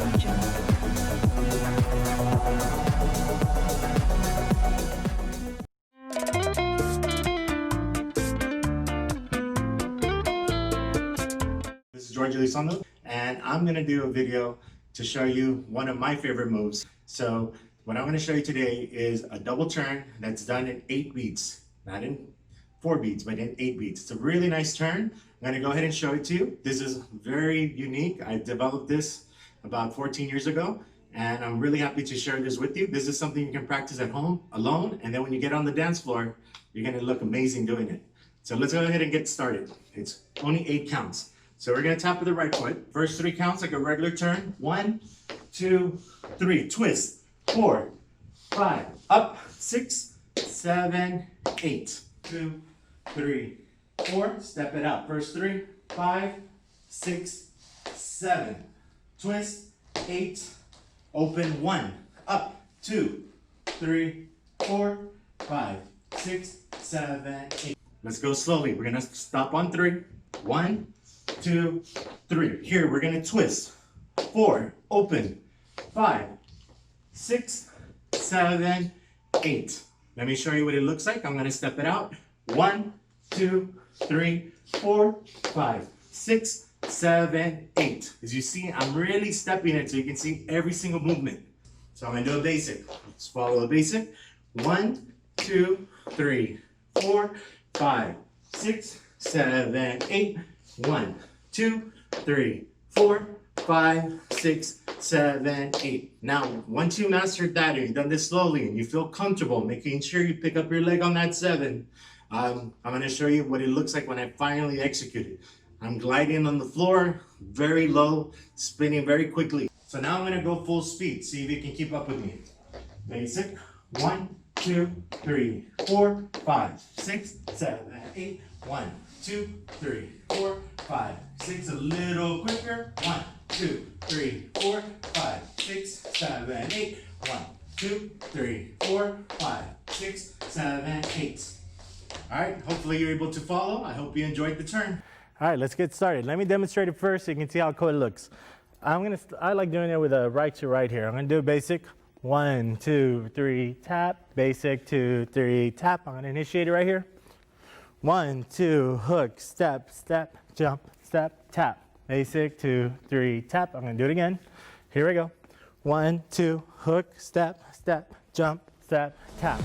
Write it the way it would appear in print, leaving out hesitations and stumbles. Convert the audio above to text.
This is Jorge Elizondo, and I'm going to do a video to show you one of my favorite moves. So what I'm going to show you today is a double turn that's done in 8 beats, not in 4 beats, but in 8 beats. It's a really nice turn. I'm going to go ahead and show it to you. This is very unique. I developed this about 14 years ago, and I'm really happy to share this with you. This is something you can practice at home alone, and then when you get on the dance floor, you're going to look amazing doing it. So let's go ahead and get started. It's only 8 counts. So we're going to tap with the right foot. First 3 counts like a regular turn. 1, 2, 3. Twist. 4, 5. Up. 6, 7, 8. 2, 3, 4. Step it out. First 3, 5, 6, 7. Twist. 8. Open. 1. Up. 2, 3, 4, 5, 6, 7, 8. Let's go slowly. We're going to stop on 3. 1, 2, 3. Here, we're going to twist. 4, open. 5, 6, 7, 8. Let me show you what it looks like. I'm going to step it out. 1, 2, 3, 4, 5, 6, 7, 8. As you see, I'm really stepping it so you can see every single movement. So I'm going to do a basic. Let's follow the basic. 1, 2, 3, 4, 5, 6, 7, 8. 1, 2, 3, 4, 5, 6, 7, 8. Now, once you mastered that and you've done this slowly and you feel comfortable making sure you pick up your leg on that 7, I'm going to show you what it looks like when I finally execute it. I'm gliding on the floor, very low, spinning very quickly. So now I'm going to go full speed. See if you can keep up with me. Basic. 1, 2, 3, 4, 5, 6, 7, 8. 1, 2, 3, 4, 5, 6. A little quicker. 1, 2, 3, 4, 5, 6, 7, 8. 1, 2, 3, 4, 5, 6, 7, 8. All right, hopefully you're able to follow. I hope you enjoyed the turn. All right, let's get started. Let me demonstrate it first so you can see how cool it looks. I like doing it with a right to right here. I'm gonna do a basic. 1, 2, 3, tap. Basic, 2, 3, tap. I'm gonna initiate it right here. 1, 2, hook, step, step, jump, step, tap. Basic, 2, 3, tap. I'm gonna do it again. Here we go. 1, 2, hook, step, step, jump, step, tap.